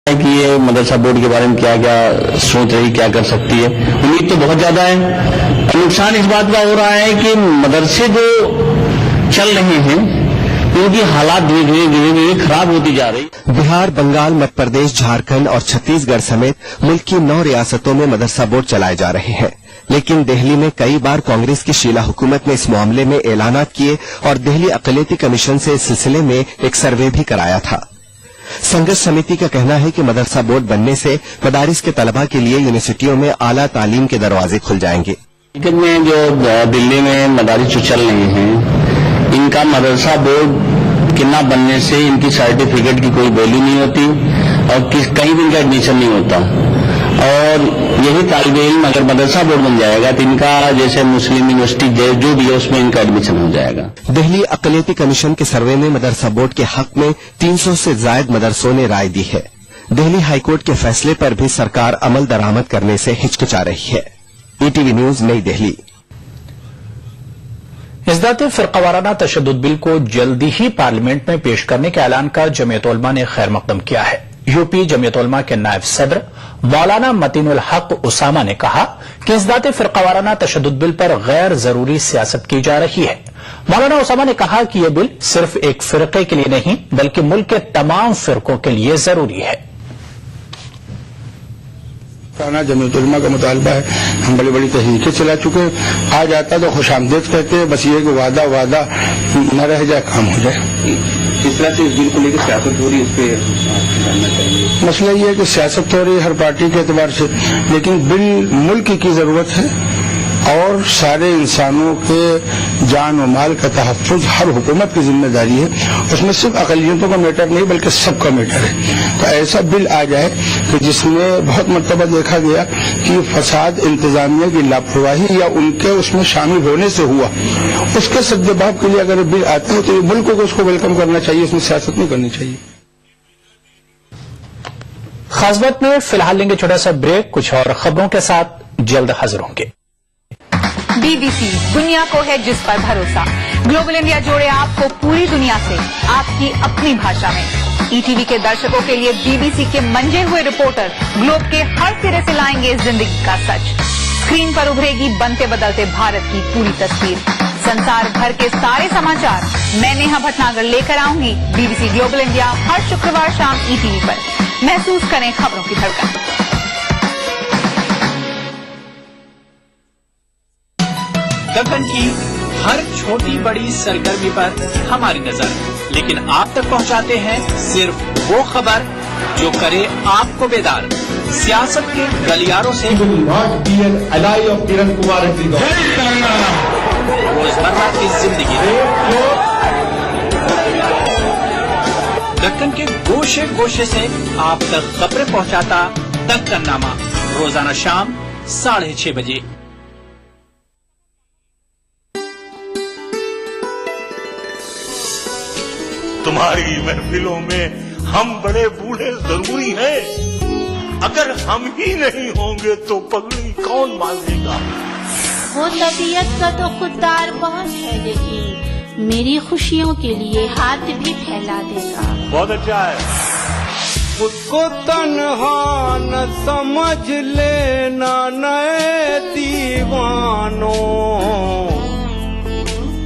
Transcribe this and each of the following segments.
कि ये मदरसा बोर्ड के बारे में क्या क्या सोच रही, क्या कर सकती है। उम्मीद तो बहुत ज्यादा है। नुकसान इस बात का हो रहा है कि मदरसे जो चल रहे हैं उनकी हालात धीरे धीरे खराब होती जा रही। बिहार, बंगाल, मध्य प्रदेश, झारखंड और छत्तीसगढ़ समेत मुल्क की 9 रियासतों में मदरसा बोर्ड चलाए जा रहे हैं, लेकिन दिल्ली में कई बार कांग्रेस की शीला हुकूमत ने इस मामले में ऐलानात किए और दिल्ली अक़लियती कमीशन से इस सिलसिले में एक सर्वे भी कराया था। संघर्ष समिति का कहना है कि मदरसा बोर्ड बनने से मदारिस के तलबा के लिए यूनिवर्सिटियों में आला तालीम के दरवाजे खुल जाएंगे। में जो दिल्ली में मदारिस जो चल रहे हैं, इनका मदरसा बोर्ड के न बनने से इनकी सर्टिफिकेट की कोई वैल्यू नहीं होती और कहीं भी इनका एडमिशन नहीं होता। और यही तालिब इल्म अगर मदरसा बोर्ड बन जाएगा तो इनका जैसे मुस्लिम यूनिवर्सिटी जो भी है उसमें इनका एडमिशन हो जाएगा। दिल्ली अक़लियती कमीशन के सर्वे में मदरसा बोर्ड के हक में 300 से ज्यादा मदरसों ने राय दी है। दिल्ली हाईकोर्ट के फैसले पर भी सरकार अमल दरामद करने से हिचकिचा रही है। ईटीवी न्यूज, नई दिल्ली। इस्दाते फिरकावाराना तशद्दुद बिल को जल्दी ही पार्लियामेंट में पेश करने के ऐलान का जमीयत उलमा ने खैर मकदम किया है। यूपी जमीयत उलमा के नायब सदर मौलाना मतीनुल हक उसामा ने कहा कि इस्दाते फिरकावाराना तशद्दुद बिल पर गैर जरूरी सियासत की जा रही है। मौलाना उसामा ने कहा कि यह बिल सिर्फ एक फिरके के लिए नहीं बल्कि मुल्क के तमाम फिरकों के लिए जरूरी है। जमीयत उलमा का मुतालबा है, हम बड़ी बड़ी तहरीकें चला चुके हैं। आज आता तो खुशामदीद कहते हैं, बस ये कि वादा न रह जाए, काम हो जाए। इस तरह से इस बिल को लेकर सियासत हो रही है, इस पे जानना चाहिए। मसला ये है कि सियासत हो रही है हर पार्टी के एतबार से, लेकिन बिल मुल्क की जरूरत है और सारे इंसानों के जान और माल का तहफ़्फ़ुज़ हर हुकूमत की जिम्मेदारी है। उसमें सिर्फ अक़लियतों का मैटर नहीं बल्कि सबका मैटर है। तो ऐसा बिल आ जाए कि जिसमें बहुत मरतबा देखा गया कि फसाद इंतजामिया की लापरवाही या उनके उसमें शामिल होने से हुआ, उसके सद्दबाब के लिए अगर बिल आता है तो ये मुल्क को उसको वेलकम करना चाहिए, इसमें सियासत नहीं करनी चाहिए। खास बात में फिलहाल लेंगे छोटा सा ब्रेक, कुछ और खबरों के साथ जल्द हाजिर होंगे। बीबीसी, दुनिया को है जिस पर भरोसा। ग्लोबल इंडिया जोड़े आपको पूरी दुनिया से आपकी अपनी भाषा में। ईटीवी के दर्शकों के लिए बीबीसी के मंजे हुए रिपोर्टर ग्लोब के हर सिरे से लाएंगे जिंदगी का सच। स्क्रीन पर उभरेगी बनते बदलते भारत की पूरी तस्वीर। संसार भर के सारे समाचार मैं नेहा भटनागर लेकर आऊंगी बीबीसी ग्लोबल इंडिया हर शुक्रवार शाम ईटीवी पर। महसूस करें खबरों की धड़कन। दक्कन की हर छोटी बड़ी सरगर्मी पर हमारी नजर, लेकिन आप तक पहुंचाते हैं सिर्फ वो खबर जो करे आपको बेदार। सियासत के गलियारों से रोजमर्रा की जिंदगी, दक्कन के गोशे गोशे से आप तक खबरें पहुंचाता दक्कननामा, रोजाना शाम 6:30 बजे। तुम्हारी महफिलों में हम बड़े बूढ़े जरूरी हैं। अगर हम ही नहीं होंगे तो पगड़ी कौन बांधेगा? वो तबीयत का तो खुददार बहुत है, लेकिन मेरी खुशियों के लिए हाथ भी फैला देगा। बहुत अच्छा है। उसको तन्हा न समझ लेना नए दीवानों,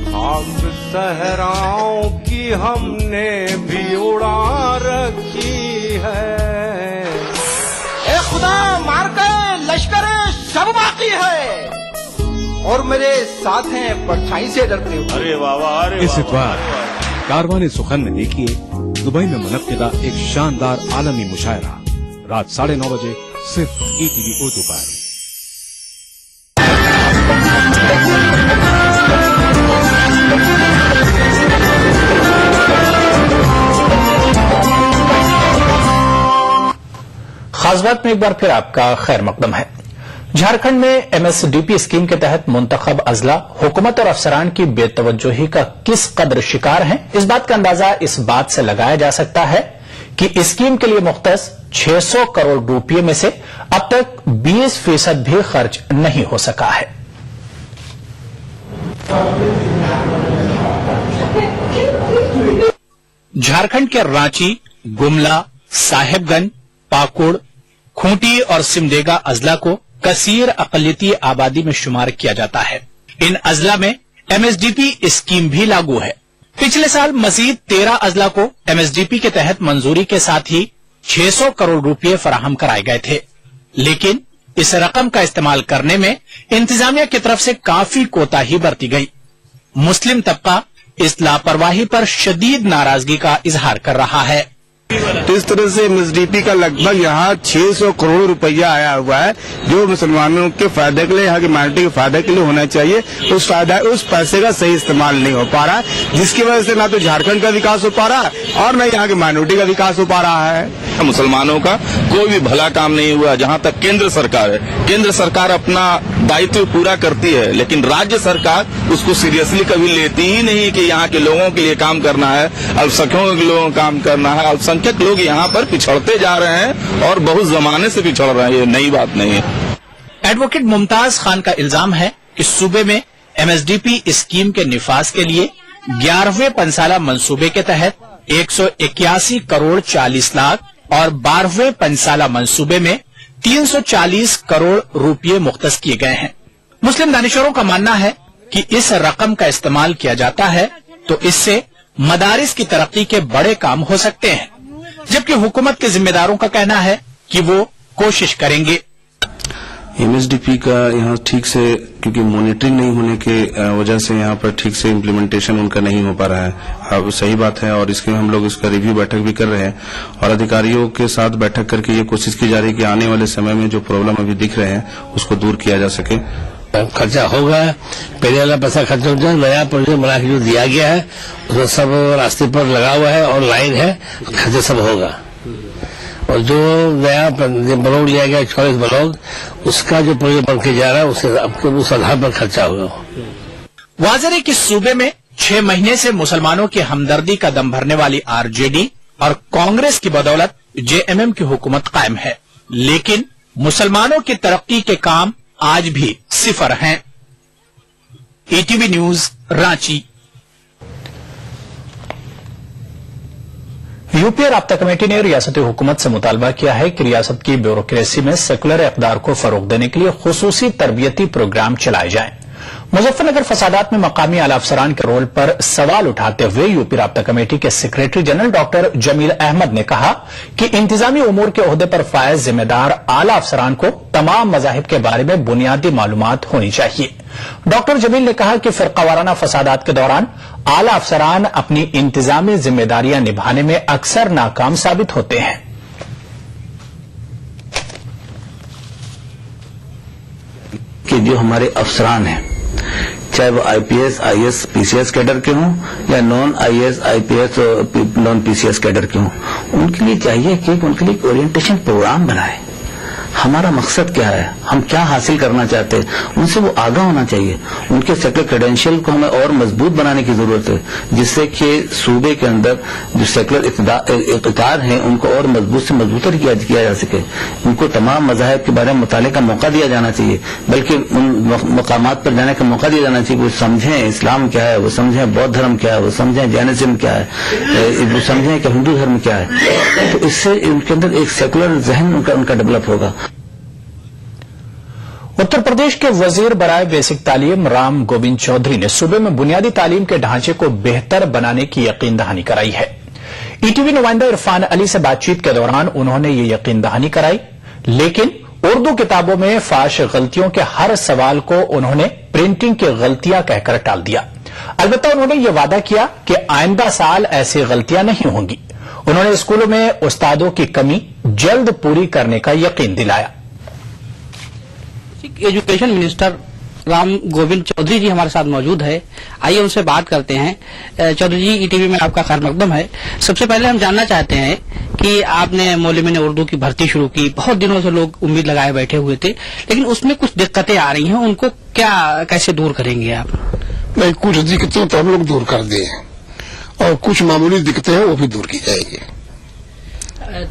खाक सहराओं की हमने भी उड़ा रखी है। ए खुदा, मार के लश्करे सब बाकी है और मेरे साथ हैं परछाई से डरते हुए। अरे वाह, अरे इस इतवार कारवाने सुखन में देखिए दुबई में मुनक्किदा एक शानदार आलमी मुशायरा, रात 9:30 बजे सिर्फ ईटीवी उर्दू पर। खास बात में एक बार फिर आपका खैर मकदम है। झारखंड में एमएसडीपी स्कीम के तहत मुंतखब अजला हुकूमत और अफसरान की बेतवज्जोही का किस कदर शिकार हैं, इस बात का अंदाजा इस बात से लगाया जा सकता है कि इस स्कीम के लिए मुख्तस 600 करोड़ रुपये में से अब तक 20% भी खर्च नहीं हो सका है। झारखंड के रांची, गुमला, साहेबगंज, पाकुड़, खूंटी और सिमडेगा अजला को कसीर अकलियती आबादी में शुमार किया जाता है। इन अजला में एमएसडीपी स्कीम भी लागू है। पिछले साल मजीद 13 अजला को एमएसडीपी के तहत मंजूरी के साथ ही 600 करोड़ रुपए फराहम कराए गए थे, लेकिन इस रकम का इस्तेमाल करने में इंतजामिया की तरफ से काफी कोताही बरती गई। मुस्लिम तबका इस लापरवाही पर शदीद नाराजगी का इजहार कर रहा है। इस तरह से एमएसडीपी का लगभग यहाँ 600 करोड़ रुपया आया हुआ है, जो मुसलमानों के फायदे के लिए, यहाँ की माइनॉरिटी के फायदे के लिए होना चाहिए। उस पैसे का सही इस्तेमाल नहीं हो पा रहा है, जिसकी वजह से ना तो झारखंड का विकास हो पा रहा है और न यहाँ की माइनॉरिटी का विकास हो पा रहा है। मुसलमानों का कोई भी भला काम नहीं हुआ। जहाँ तक केंद्र सरकार है, केंद्र सरकार अपना दायित्व पूरा करती है, लेकिन राज्य सरकार उसको सीरियसली कभी लेती ही नहीं कि यहाँ के लोगों के लिए काम करना है, अल्पसंख्यकों के लोगों का काम करना है। अल्पसंख्यक लोग यहाँ पर पिछड़ते जा रहे हैं और बहुत जमाने से पिछड़ रहे हैं, ये नई बात नहीं है। एडवोकेट मुमताज खान का इल्जाम है कि सूबे में एमएसडीपी स्कीम के निफाज के लिए 11वें पंसाला मंसूबे के तहत 181 करोड़ 40 लाख और 12वें पंसाला मंसूबे में 340 करोड़ रुपए मुख्तस किए गए हैं। मुस्लिम दानिशवरों का मानना है कि इस रकम का इस्तेमाल किया जाता है तो इससे मदारिस की तरक्की के बड़े काम हो सकते हैं, जबकि हुकूमत के जिम्मेदारों का कहना है कि वो कोशिश करेंगे। एमएसडीपी का यहाँ ठीक से, क्योंकि मॉनिटरिंग नहीं होने के वजह से यहाँ पर ठीक से इम्प्लीमेंटेशन उनका नहीं हो पा रहा है। अब सही बात है और इसके हम लोग इसका रिव्यू बैठक भी कर रहे हैं और अधिकारियों के साथ बैठक करके ये कोशिश की जा रही है कि आने वाले समय में जो प्रॉब्लम अभी दिख रहे हैं उसको दूर किया जा सके। खर्चा होगा, पहले वाला पैसा खर्चा हो जाए, नया प्रोजेक्ट बना के जो दिया गया है उसमें सब रास्ते पर लगा हुआ है और लाइन है, खर्चा सब होगा। और जो नया ब्लॉक लिया गया 24 ब्लॉक, उसका जो प्रोजेक्ट बन के जा रहा है उस आधार पर खर्चा होगा। वाज़ेह है कि सूबे में 6 महीने से मुसलमानों की हमदर्दी का दम भरने वाली आरजेडी और कांग्रेस की बदौलत जेएमएम की हुकूमत कायम है, लेकिन मुसलमानों की तरक्की के काम आज भी सिफर हैं। ETV news Ranchi. यूपीए राब्ता कमेटी ने रियासती हुकूमत से मुतालबा किया है कि रियासत की ब्यूरोक्रेसी में सेकुलर इक़दार को फरोग देने के लिए खुसूसी तरबियती प्रोग्राम चलाए जाएं। मुजफ्फरनगर फसादात में मकामी आला अफसरान के रोल पर सवाल उठाते हुए यूपी राब्ता कमेटी के secretary general doctor Jameel Ahmad ने कहा कि इंतजामी उमूर के ओहदे पर फायज जिम्मेदार आला अफसरान को तमाम मजाहिब के बारे में बुनियादी मालूमात होनी चाहिए। डॉक्टर जमील ने कहा कि फिरकावाराना फसादात के दौरान आला अफसरान अपनी इंतजामी जिम्मेदारियां निभाने में अक्सर नाकाम साबित होते हैं। कि जो हमारे अफसरान हैं, चाहे वो आईपीएस, आईएएस, पीसीएस कैडर के हों या नॉन आईएएस, आईपीएस और नॉन पीसीएस कैडर के हों, उनके लिए चाहिए कि उनके लिए ओरिएंटेशन प्रोग्राम बनाए। हमारा मकसद क्या है, हम क्या हासिल करना चाहते हैं, उनसे वो आगाह होना चाहिए। उनके सेक्युलर क्रेडेंशियल को हमें और मजबूत बनाने की जरूरत है, जिससे कि सूबे के अंदर जो सेक्युलर इक़्तिदार हैं उनको और मजबूत से मजबूतर किया जा सके। उनको तमाम मज़ाहिब के बारे में मुताले का मौका दिया जाना चाहिए, बल्कि उन मकामात पर जाने का मौका दिया जाना चाहिए। वो समझें इस्लाम क्या है, वो समझें बौद्ध धर्म क्या है, वो समझें जैनिज्म क्या है, वो समझें कि हिंदू धर्म क्या है। तो इससे उनके अंदर एक सेकुलर जहन उनका डेवलप होगा। उत्तर प्रदेश के वजीर बराए बेसिक तालीम राम गोविंद चौधरी ने सूबे में बुनियादी तालीम के ढांचे को बेहतर बनाने की यकीन दहानी कराई है। ईटीवी नुमाइंदा इरफान अली से बातचीत के दौरान उन्होंने ये यकीन दहानी कराई, लेकिन उर्दू किताबों में फाश गलतियों के हर सवाल को उन्होंने प्रिंटिंग की गलतियां कहकर टाल दिया। अलबत्ता उन्होंने ये वादा किया कि आइंदा साल ऐसी गलतियां नहीं होंगी। उन्होंने स्कूलों में उस्तादों की कमी जल्द पूरी करने का यकीन दिलाया। एजुकेशन मिनिस्टर राम गोविंद चौधरी जी हमारे साथ मौजूद है, आइए उनसे बात करते हैं। चौधरी जी, ईटीवी में आपका खैर मकदम है। सबसे पहले हम जानना चाहते हैं कि आपने मौलवी ने उर्दू की भर्ती शुरू की, बहुत दिनों से लोग उम्मीद लगाए बैठे हुए थे, लेकिन उसमें कुछ दिक्कतें आ रही हैं, उनको कैसे दूर करेंगे आप? नहीं, कुछ दिक्कतें तो हम लोग दूर कर दिए और कुछ मामूली दिक्कतें हैं वो भी दूर की जाएगी।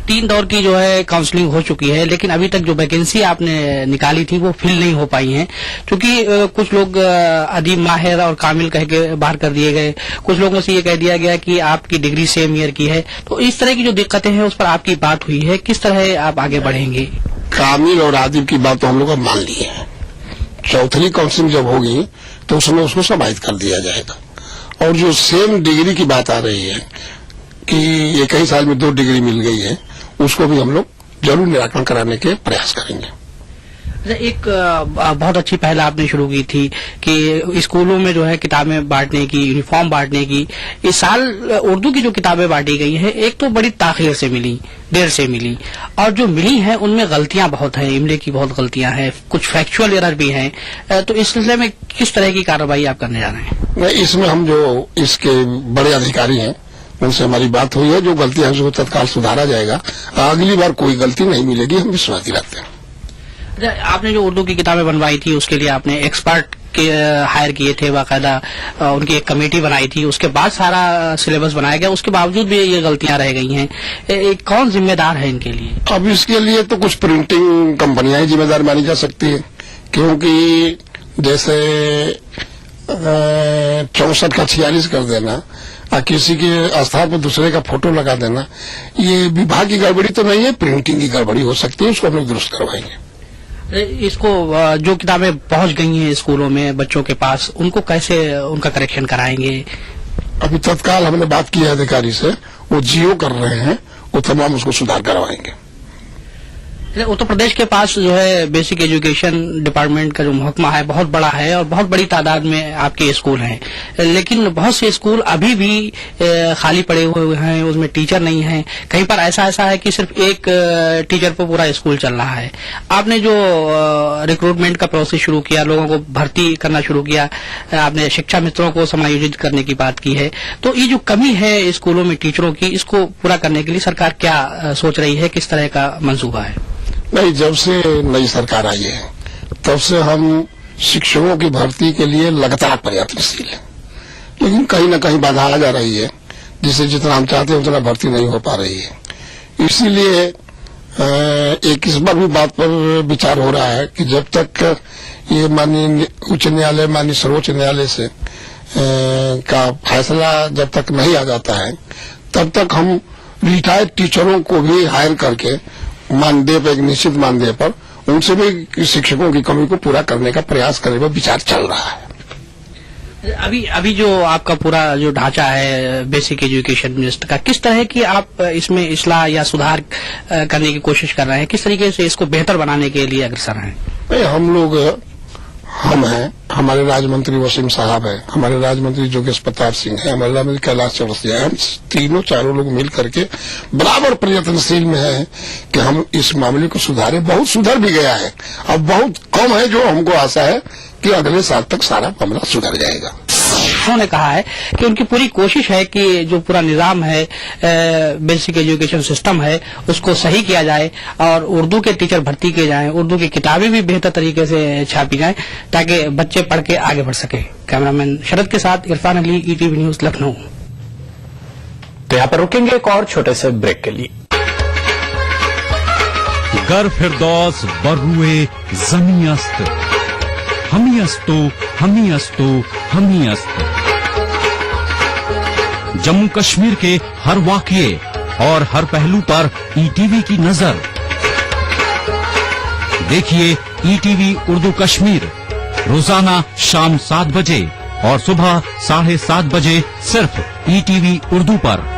3 दौर की जो है काउंसलिंग हो चुकी है, लेकिन अभी तक जो वैकेंसी आपने निकाली थी वो फिल नहीं हो पाई है, क्योंकि कुछ लोग अदीब, माहिर और कामिल कह के बाहर कर दिए गए। कुछ लोगों से ये कह दिया गया कि आपकी डिग्री सेम ईयर की है। तो इस तरह की जो दिक्कतें हैं उस पर आपकी बात हुई है, किस तरह आप आगे बढ़ेंगे? कामिल और आदिब की बात तो हम लोग अब मान ली है। चौथी काउंसिलिंग जब होगी तो उसमें उसको समाहित कर दिया जाएगा। और जो सेम डिग्री की बात आ रही है कि 21 साल में 2 डिग्री मिल गई है, उसको भी हम लोग जरूर निराकरण कराने के प्रयास करेंगे। एक बहुत अच्छी पहल आपने शुरू की थी कि स्कूलों में जो है किताबें बांटने की, यूनिफॉर्म बांटने की। इस साल उर्दू की जो किताबें बांटी गई हैं, एक तो बड़ी ताखीर से मिली, देर से मिली, और जो मिली हैं उनमें गलतियां बहुत हैं, इमले की बहुत गलतियां हैं, कुछ फैक्चुअल एरर भी हैं। तो इस सिलसिले में किस तरह की कार्रवाई आप करने जा रहे हैं? इसमें हम जो इसके बड़े अधिकारी हैं उनसे हमारी बात हुई है, जो गलतियां हैं उसको तत्काल सुधारा जाएगा। अगली बार कोई गलती नहीं मिलेगी, हम विश्वास दिलाते हैं। आपने जो उर्दू की किताबें बनवाई थी उसके लिए आपने एक्सपर्ट के हायर किए थे, बाकायदा उनकी एक कमेटी बनाई थी, उसके बाद सारा सिलेबस बनाया गया, उसके बावजूद भी ये गलतियां रह गई हैं। कौन जिम्मेदार है इनके लिए? अब इसके लिए तो कुछ प्रिंटिंग कंपनियां ही जिम्मेदार मानी जा सकती है, क्योंकि जैसे 64 का 46 कर देना और किसी के स्थान पर दूसरे का फोटो लगा देना, ये विभाग की गड़बड़ी तो नहीं है, प्रिंटिंग की गड़बड़ी हो सकती है, उसको हम लोग दुरुस्त करवाएंगे। इसको जो किताबें पहुंच गई हैं स्कूलों में बच्चों के पास, उनको कैसे उनका करेक्शन कराएंगे? अभी तत्काल हमने बात की है अधिकारी से, वो जियो कर रहे हैं, वो तमाम उसको सुधार करवाएंगे। उत्तर प्रदेश के पास जो है बेसिक एजुकेशन डिपार्टमेंट का जो महकमा है बहुत बड़ा है और बहुत बड़ी तादाद में आपके स्कूल हैं, लेकिन बहुत से स्कूल अभी भी खाली पड़े हुए हैं, उसमें टीचर नहीं है। कहीं पर ऐसा है कि सिर्फ एक टीचर पर पूरा स्कूल चल रहा है। आपने जो रिक्रूटमेंट का प्रोसेस शुरू किया, लोगों को भर्ती करना शुरू किया, आपने शिक्षा मित्रों को समायोजित करने की बात की है, तो ये जो कमी है स्कूलों में टीचरों की, इसको पूरा करने के लिए सरकार क्या सोच रही है, किस तरह का मंसूबा है? नहीं, जब से नई सरकार आई है तब से हम शिक्षकों की भर्ती के लिए लगातार प्रयत्नशील हैं, लेकिन कहीं न कहीं बाधा आ जा रही है, जिससे जितना हम चाहते हैं उतना भर्ती नहीं हो पा रही है। इसीलिए एक इस बार भी बात पर विचार हो रहा है कि जब तक ये माननीय उच्च न्यायालय, माननीय सर्वोच्च न्यायालय से का फैसला जब तक नहीं आ जाता है, तब तक हम रिटायर्ड टीचरों को भी हायर करके मानदेय पर, एक निश्चित मानदेय पर, उनसे भी शिक्षकों की कमी को पूरा करने का प्रयास करने पर विचार चल रहा है। अभी जो आपका पूरा जो ढांचा है बेसिक एजुकेशन मिनिस्टर का, किस तरह की आप इसमें इस्लाह या सुधार करने की कोशिश कर रहे हैं? किस तरीके से इसको बेहतर बनाने के लिए अग्रसर हैं? हम लोग हैं, हमारे राज्य मंत्री वसीम साहब है, हमारे राज्य मंत्री योगेश प्रताप सिंह है, हमारे राज्य मंत्री कैलाश चौरसिया है, हम चारों लोग मिल करके बराबर प्रयत्नशील में है कि हम इस मामले को सुधारें। बहुत सुधर भी गया है, अब बहुत कम है, जो हमको आशा है कि अगले साल तक सारा मामला सुधर जाएगा। उन्होंने कहा है कि उनकी पूरी कोशिश है कि जो पूरा निजाम है, बेसिक एजुकेशन सिस्टम है, उसको सही किया जाए और उर्दू के टीचर भर्ती किए जाएं, उर्दू की किताबें भी बेहतर तरीके से छापी जाएं ताकि बच्चे पढ़ के आगे बढ़ सके। कैमरामैन शरद के साथ इरफान अली, ETV न्यूज, लखनऊ। तो यहाँ पर रुकेंगे एक और छोटे से ब्रेक के लिए। गर फिरदौस बर्रुए जमी अस्त, हमी अस्तो हमी अस्तो हमी अस्त। जम्मू कश्मीर के हर वाकये और हर पहलू पर ETV की नजर। देखिए ETV उर्दू कश्मीर रोजाना शाम 7 बजे और सुबह 7:30 बजे सिर्फ ETV उर्दू पर।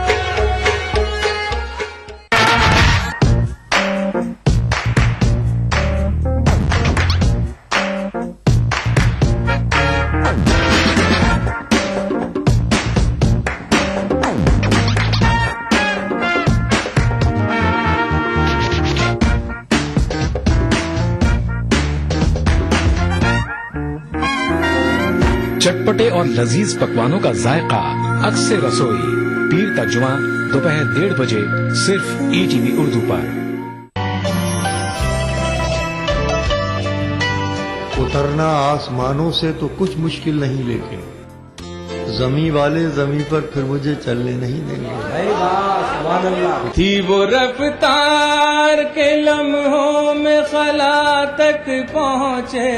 चटपटे और लजीज पकवानों का जायका अक्सर रसोई, पीर का जुमा दोपहर 1:30 बजे सिर्फ ETV उर्दू पर। उतरना आसमानों से तो कुछ मुश्किल नहीं, लेकिन जमी वाले जमी पर फिर मुझे चलने नहीं देंगे। थी वो रफ्तार के लम्हों में खला तक पहुँचे,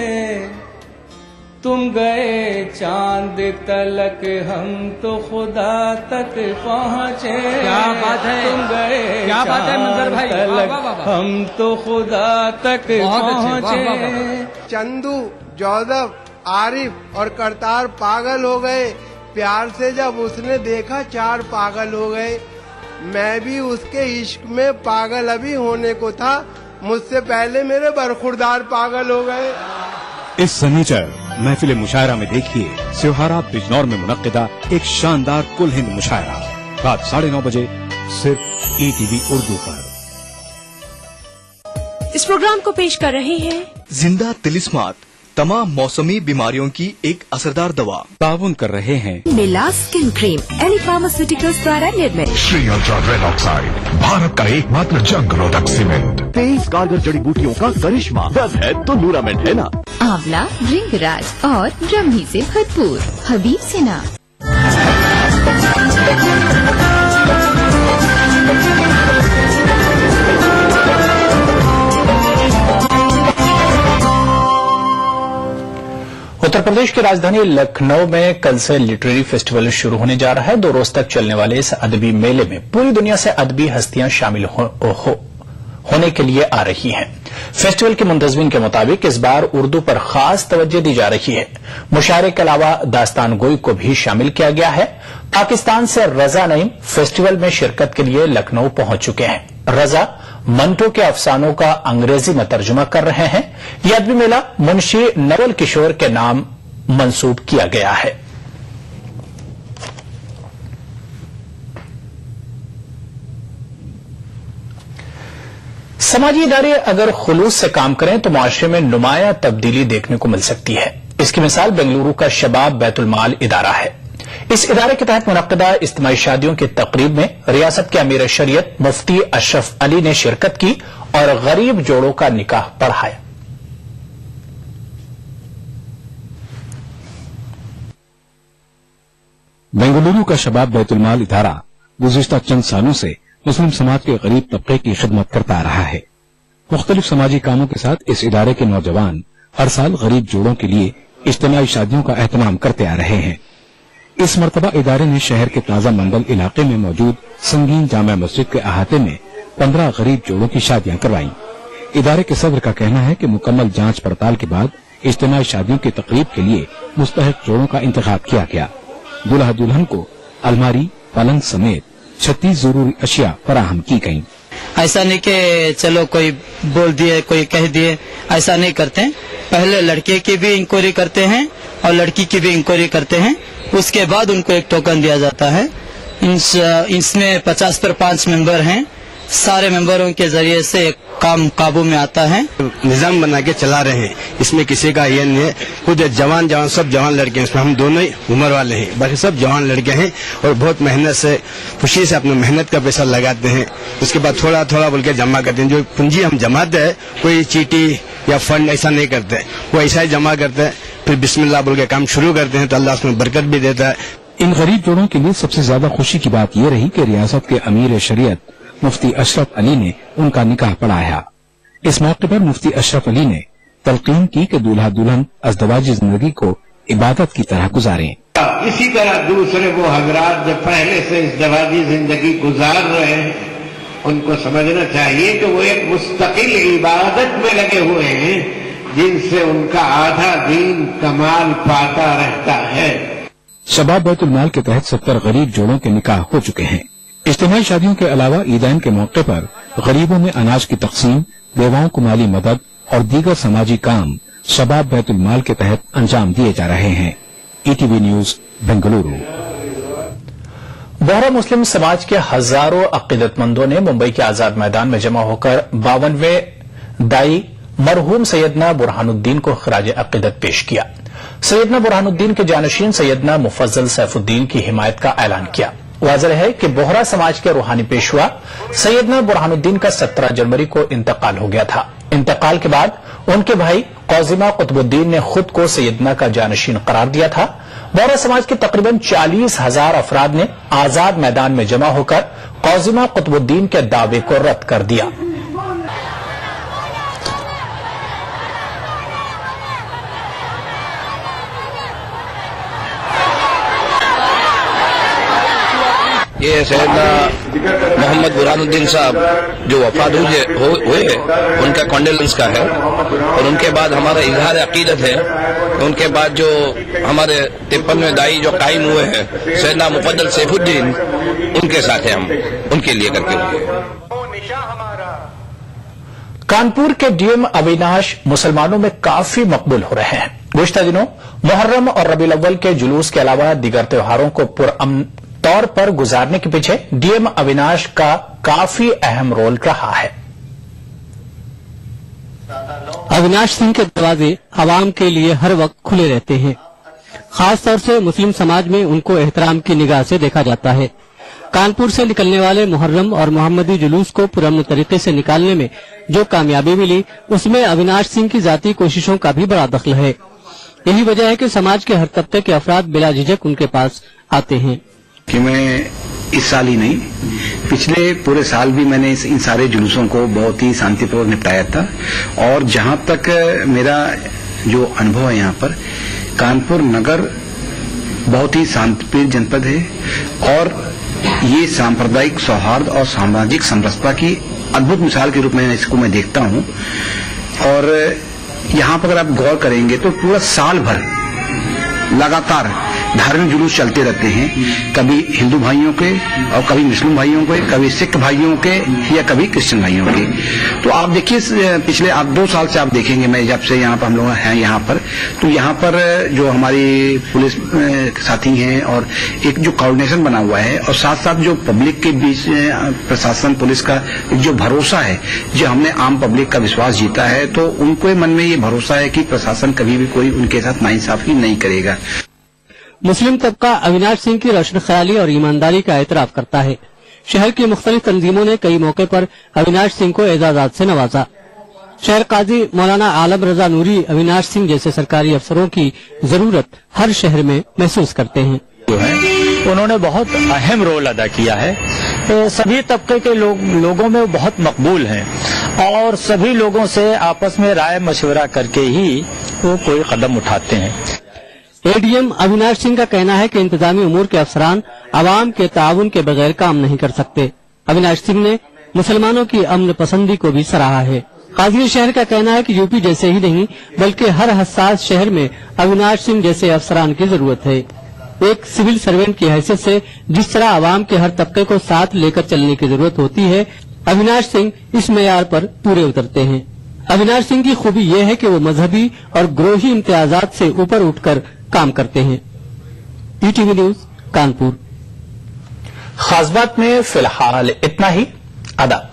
तुम गए चांद तलक हम तो खुदा तक पहुँचे। क्या बात है, तुम गए क्या बात है मंजर भाई, तलक वाह, वाह, वाह। हम तो खुदा तक पहुँचे। चंदू, जौदब, आरिफ और करतार पागल हो गए। प्यार से जब उसने देखा 4 पागल हो गए। मैं भी उसके इश्क में पागल अभी होने को था, मुझसे पहले मेरे बरखुरदार पागल हो गए। इस सनीचर महफिल मुशायरा में देखिए त्योहारा बिजनौर में मुनक्किदा एक शानदार कुल हिंद मुशायरा रात 9:30 बजे सिर्फ ETV उर्दू पर। इस प्रोग्राम को पेश कर रहे हैं जिंदा तिलिस्मात, तमाम मौसमी बीमारियों की एक असरदार दवा। ताउन कर रहे हैं मिला स्किन क्रीम, एली फार्मास्यूटिकल्स द्वारा निर्मित। Shri ultra red oxide, Bharat का एकमात्र जंग रोधक सीमेंट। 23 कारगर जड़ी बूटियों का करिश्मा, दर्द है तो लूरामेंट है ना। आंवला, भृंगराज और ब्रह्मी से भरपूर हबीब सेना। उत्तर प्रदेश की राजधानी लखनऊ में कल से लिटरेरी फेस्टिवल शुरू होने जा रहा है। 2 रोज तक चलने वाले इस अदबी मेले में पूरी दुनिया से अदबी हस्तियां शामिल होने के लिए आ रही हैं। फेस्टिवल के मुंतजमीन के मुताबिक इस बार उर्दू पर खास तवज्जो दी जा रही है। मुशायरे के अलावा दास्तान गोई को भी शामिल किया गया है। पाकिस्तान से रजा नईम फेस्टिवल में शिरकत के लिए लखनऊ पहुंच चुके हैं। रजा मंटो के अफसानों का अंग्रेजी में तर्जुमा कर रहे हैं। यह अदबी मेला मुंशी नवल किशोर के नाम मंसूब किया गया है। समाजी इदारे अगर खुलूस से काम करें तो मुआशरे में नुमाया तब्दीली देखने को मिल सकती है। इसकी मिसाल बेंगलुरु का शबाब बैतुल माल इदारा है। इस इदारे के तहत मुनक्किदा इज्तिमाई शादियों की तकरीब में रियासत के अमीर शरीयत मुफ्ती अशरफ अली ने शिरकत की और गरीब जोड़ों का निकाह पढ़ाया। बेंगलुरु का शबाब बैतुल माल इदारा गुज़िश्ता चंद सालों से मुस्लिम समाज के गरीब तबके की खिदमत करता आ रहा है। मुख्तलिफ समाजी कामों के साथ इस इदारे के नौजवान हर साल गरीब जोड़ों के लिए इज्तिमाई शादियों का एहतमाम करते आ रहे हैं। इस मरतबा इदारे ने शहर के ताजा मंडल इलाके में मौजूद संगीन जामा मस्जिद के अहाते में 15 गरीब जोड़ों की शादियां करवाई। इदारे के सदर का कहना है कि मुकम्मल जांच पड़ताल के बाद इज्तिमाई शादियों की तकरीब के लिए मुस्तहिक जोड़ों का इंतखाब किया गया। दुल्हा दुल्हन को अलमारी, पलंग समेत 36 जरूरी अशिया फराहम की गयी। ऐसा नहीं कि चलो कोई बोल दिए कोई कह दिए, ऐसा नहीं करते। पहले लड़के की भी इंक्वायरी करते हैं और लड़की की भी इंक्वायरी करते हैं। उसके बाद उनको एक टोकन दिया जाता है। इसमें 50 पर 5 मेंबर हैं। सारे मेंबरों के जरिए से काम काबू में आता है। निजाम बना के चला रहे हैं। इसमें किसी का ये नहीं है। खुद जवान सब जवान लड़के हैं। इसमें हम दोनों ही उम्र वाले हैं, बाकी सब जवान लड़के हैं और बहुत मेहनत से खुशी से अपनी मेहनत का पैसा लगाते हैं। उसके बाद थोड़ा थोड़ा बोल के जमा करते हैं। जो पूंजी हम जमाते हैं, कोई चीटी या फंड ऐसा नहीं करते, वो ऐसा ही जमा करते हैं। फिर बिस्मिल्लाह बोल के काम शुरू करते हैं तो अल्लाह उसमें बरकत भी देता है। इन गरीब जोड़ों के लिए सबसे ज्यादा खुशी की बात यह रही कि रियासत के अमीर शरीयत मुफ्ती अशरफ अली ने उनका निकाह पढ़ाया। इस मौके पर मुफ्ती अशरफ अली ने तलकीन की कि दूल्हा दुल्हन अज़दवाजी जिंदगी को इबादत की तरह गुजारें। इसी तरह दूसरे वो हजरात जो पहले से इज़दवाजी जिंदगी गुजार रहे हैं, उनको समझना चाहिए कि वो एक मुस्तकिल इबादत में लगे हुए हैं, जिनसे उनका आधा दीन कमाल पाता रहता है। शबाब बैतुल माल के तहत 70 गरीब जोड़ों के निकाह हो चुके हैं। इज्तिमाई शादियों के अलावा ईदैन के मौके पर गरीबों में अनाज की तकसीम, बेवाओं को माली मदद और दीगर समाजी काम शबाब बैतुल माल के तहत अंजाम दिए जा रहे हैं। ETV news Bengaluru. बोहरा मुस्लिम समाज के हजारों अकीदतमंदों ने मुंबई के आजाद मैदान में जमा होकर 52वें दाई मरहूम सैयदना बुरहानुद्दीन को खिराज अकीदत पेश किया। सैयदना बुरहानुद्दीन के जानशीन सैयदना मुफज्जल सैफुद्दीन की हिमायत का ऐलान किया। वाज़ेह है कि बोहरा समाज के रूहानी पेशवा सैयदना बुरहानुद्दीन का 17 जनवरी को इंतकाल हो गया था। इंतकाल के बाद उनके भाई कौजिमा कुतुबुद्दीन ने खुद को सैयदना का जानशीन करार दिया था। बोहरा समाज के तकरीबन 40,000 अफराद ने आजाद मैदान में जमा होकर कौजिमा कुतुबुद्दीन के दावे को रद्द कर दिया। ये सैयदना मोहम्मद बुरहानुद्दीन साहब जो वफात हुए उनका कॉन्डोलेंस का है, और उनके बाद हमारा इजहार अकीदत है। उनके बाद जो हमारे 53वें दाई जो कायम हुए हैं सैयदना मुफद्दल सैफुद्दीन, उनके साथ है, हम उनके लिए करके हुए। कानपुर के डीएम अविनाश मुसलमानों में काफी मकबूल हो रहे हैं। गुज़िश्ता दिनों मुहर्रम और रबीउल अव्वल के जुलूस के अलावा दीगर त्योहारों को पुरअमन तौर पर गुजारने के पीछे डीएम अविनाश का काफी अहम रोल रहा है। अविनाश सिंह के दरवाजे आवाम के लिए हर वक्त खुले रहते हैं। खास तौर से मुस्लिम समाज में उनको एहतराम की निगाह से देखा जाता है। कानपुर से निकलने वाले मुहर्रम और मोहम्मदी जुलूस को पुरअमन तरीके से निकालने में जो कामयाबी मिली, उसमें अविनाश सिंह की जाती कोशिशों का भी बड़ा दखल है। यही वजह है कि समाज के हर तबके के अफराद बिला झिझक उनके पास आते हैं। कि मैं इस साल ही नहीं, पिछले पूरे साल भी मैंने इन सारे जुलूसों को बहुत ही शांतिपूर्वक निपटाया था। और जहां तक मेरा जो अनुभव है, यहाँ पर कानपुर नगर बहुत ही शांतिप्रिय जनपद है और ये सांप्रदायिक सौहार्द और सामाजिक समरसता की अद्भुत मिसाल के रूप में इसको मैं देखता हूँ। और यहाँ पर अगर आप गौर करेंगे तो पूरा साल भर लगातार धार्मिक जुलूस चलते रहते हैं, कभी हिंदू भाइयों के और कभी मुस्लिम भाइयों के, कभी सिख भाइयों के या कभी क्रिश्चियन भाइयों के। तो आप देखिए पिछले 2 साल से आप देखेंगे, मैं जब से यहाँ पर हम लोग हैं यहाँ पर, तो यहाँ पर जो हमारी पुलिस साथी हैं और एक जो कोऑर्डिनेशन बना हुआ है, और साथ साथ जो पब्लिक के बीच प्रशासन पुलिस का जो भरोसा है, जो हमने आम पब्लिक का विश्वास जीता है, तो उनको मन में ये भरोसा है कि प्रशासन कभी भी कोई उनके साथ नाइंसाफी नहीं करेगा। मुस्लिम तबका अविनाश सिंह की रोशन ख्याली और ईमानदारी का एतराफ करता है। शहर की मुख्तलिफ तंजीमों ने कई मौके पर अविनाश सिंह को एजाजात से नवाजा। शहर काजी मौलाना आलम रजा नूरी अविनाश सिंह जैसे सरकारी अफसरों की जरूरत हर शहर में महसूस करते हैं। जो है उन्होंने बहुत अहम रोल अदा किया है। तो सभी तबके के लोगों में बहुत मकबूल हैं और सभी लोगों से आपस में राय मशवरा करके ही वो कोई कदम उठाते हैं। एडीएम अविनाश सिंह का कहना है कि इंतजामी उमूर के अफसरान आवाम के ताउन के बगैर काम नहीं कर सकते। अविनाश सिंह ने मुसलमानों की अमन पसंदी को भी सराहा है। काजी शहर का कहना है कि यूपी जैसे ही नहीं बल्कि हर हसास शहर में अविनाश सिंह जैसे अफसरान की जरूरत है। एक सिविल सर्वेंट की हैसियत से जिस तरह आवाम के हर तबके को साथ लेकर चलने की जरूरत होती है, अविनाश सिंह इस मेयार पर पूरे उतरते हैं। अविनाश सिंह की खूबी यह है कि वो मजहबी और ग्रोही इम्तियाजात से ऊपर उठकर काम करते हैं। ETV news Kanpur. खास बात में फिलहाल इतना ही। आदाब।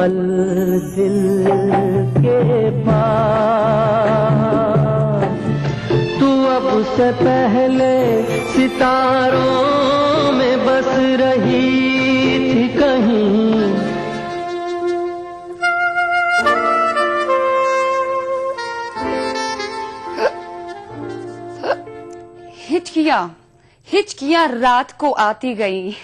पल दिल के पास, तू अब उससे पहले सितारों में बस रही थी कहीं। हिचकियां रात को आती गई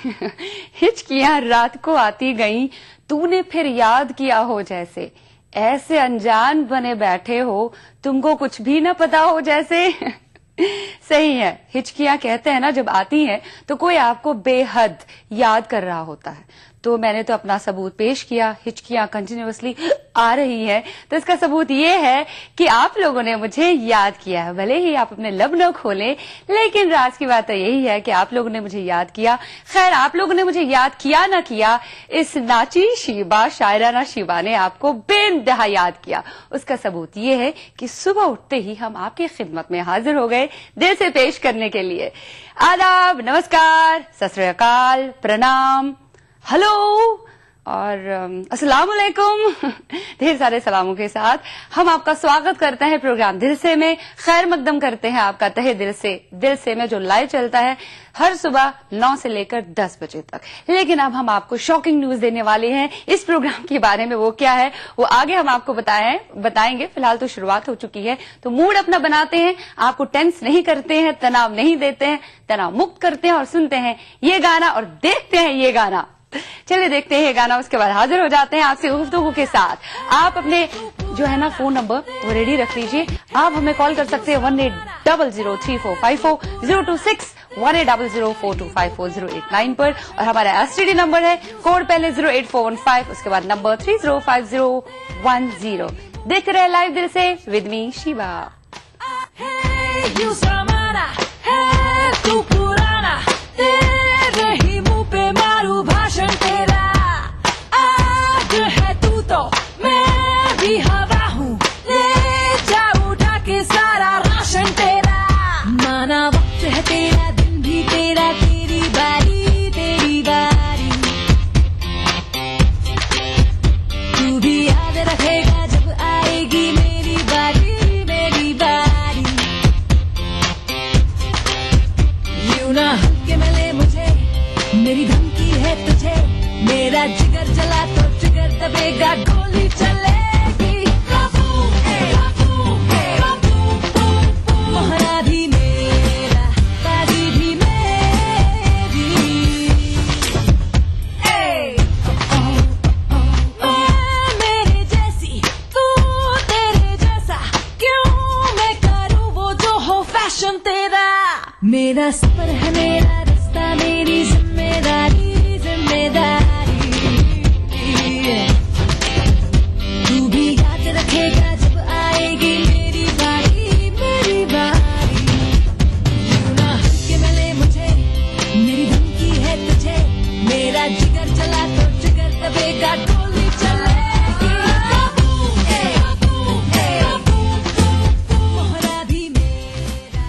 हिचकियां रात को आती गई, तूने फिर याद किया हो जैसे, ऐसे अनजान बने बैठे हो तुमको कुछ भी न पता हो जैसे। सही है, हिचकियां कहते हैं ना जब आती हैं तो कोई आपको बेहद याद कर रहा होता है। तो मैंने तो अपना सबूत पेश किया, हिचकियां कंटिन्यूअसली आ रही है तो इसका सबूत ये है कि आप लोगों ने मुझे याद किया है। भले ही आप अपने लब न खोलें, लेकिन राज की बात तो यही है कि आप लोगों ने मुझे याद किया। खैर, आप लोगों ने मुझे याद किया ना किया, इस नाची शीबा शायराना शीबा ने आपको बेइंतहा याद किया। उसका सबूत ये है कि सुबह उठते ही हम आपकी खिदमत में हाजिर हो गए दिल से पेश करने के लिए। आदाब, नमस्कार, सत श्री अकाल, प्रणाम, हेलो और अस्सलाम वालेकुम। ढेर सारे सलामों के साथ हम आपका स्वागत करते हैं प्रोग्राम दिल से में। खैर मकदम करते हैं आपका तहे दिल से में जो लाइव चलता है हर सुबह 9 से लेकर 10 बजे तक। लेकिन अब हम आपको शॉकिंग न्यूज देने वाले हैं इस प्रोग्राम के बारे में। वो क्या है वो आगे हम आपको बताएंगे। फिलहाल तो शुरुआत हो चुकी है, तो मूड अपना बनाते हैं, आपको टेंस नहीं करते हैं, तनाव नहीं देते हैं, तनाव मुक्त करते हैं और सुनते हैं ये गाना और देखते हैं ये गाना। चलिए देखते हैं ये गाना, उसके बाद हाजिर हो जाते हैं आपसे गुफ्तगू के साथ। आप अपने जो है ना फोन नंबर वो रेडी रख लीजिए। आप हमें कॉल कर सकते हैं 18003454, 026 18004254 पर, और हमारा एसटीडी नंबर है कोड पहले 08415, उसके बाद नंबर 305010। देख रहे लाइव दिल से विद मी शीबा। भाषण तेरा आज है तू तो मैं भी हवा हूँ, ले जा उठा के सारा राशन तेरा। माना वक्त है तेरा, दिन भी तेरा, तेरी बारी तेरी बारी। तू भी याद रखेगा जब आएगी मेरी बारी मेरी बारी। यूं ना हल्के में ले मुझे, मेरी धमकी है तुझे, मेरा जिगर जला तो जिगर दबेगा, गोली चलेगी। मोहरा भी मेरा, बाजी भी मेरी। मेरे जैसी तू तेरे जैसा, क्यों मैं करूँ वो जो हो फैशन तेरा। मेरा सफर है, मेरा रास्ता, मेरी जिम्मेदारी। तू भी याद रखेगा जब आएगी मेरी बारी मेरी बारी। यूं ना हल्के में ले मुझे, मेरी धमकी है तुझे, मेरा जिगर जला तो जिगर दबेगा, गोली चलेगी। मोहरा भी मेरा,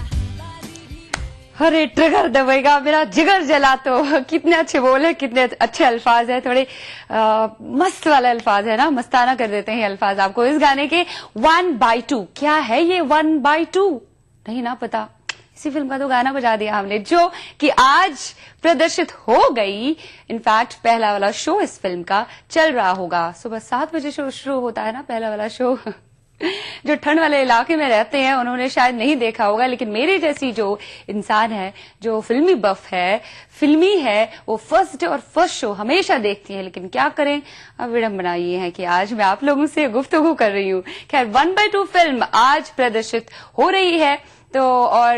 अरे ट्रिगर दबेगा मेरा जिगर जला तो। कितने अच्छे बोल है, कितने अच्छे अल्फाज है, थोड़े मस्त वाले अल्फाज है ना, मस्ताना कर देते हैं अल्फाज आपको इस गाने के। 1/2 क्या है ये 1/2? नहीं ना पता। इसी फिल्म का तो गाना बजा दिया हमने जो कि आज प्रदर्शित हो गई। इनफैक्ट पहला वाला शो इस फिल्म का चल रहा होगा, सुबह 7 बजे शो शुरू होता है ना पहला वाला शो। जो ठंड वाले इलाके में रहते हैं उन्होंने शायद नहीं देखा होगा, लेकिन मेरे जैसी जो इंसान है, जो फिल्मी बफ है, फिल्मी है, वो फर्स्ट डे और फर्स्ट शो हमेशा देखती है। लेकिन क्या करें, अब विडंबना ये है कि आज मैं आप लोगों से गुफ्तगू कर रही हूँ। खैर 1/2 फिल्म आज प्रदर्शित हो रही है, तो और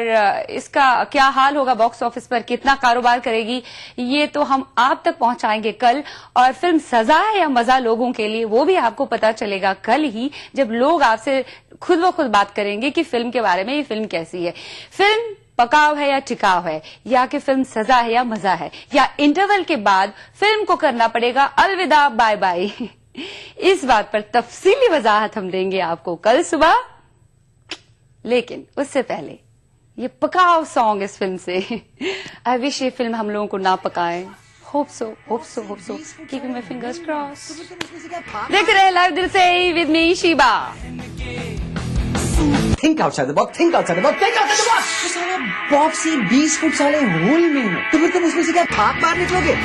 इसका क्या हाल होगा बॉक्स ऑफिस पर, कितना कारोबार करेगी, ये तो हम आप तक पहुंचाएंगे कल। और फिल्म सजा है या मजा लोगों के लिए, वो भी आपको पता चलेगा कल ही, जब लोग आपसे खुद ब खुद बात करेंगे कि फिल्म के बारे में ये फिल्म कैसी है। फिल्म पकाव है या टिकाव है, या कि फिल्म सजा है या मजा है, या इंटरवल के बाद फिल्म को करना पड़ेगा अलविदा बाय बाय। इस बात पर तफसीली वजाहत हम देंगे आपको कल सुबह। लेकिन उससे पहले ये पकाओ सॉन्ग इस फिल्म से। आई विश ये फिल्म हम लोगों को ना पकाए, hope so keeping my fingers cross. देख रहे हैं लाइव दिल से with me Sheeba. Think outside the box, think outside the box, think outside the box. तो साला बॉक्स ही 20 फुट साले होल में है, तो फिर तुम उसमें से क्या भाग बाहर निकलोगे?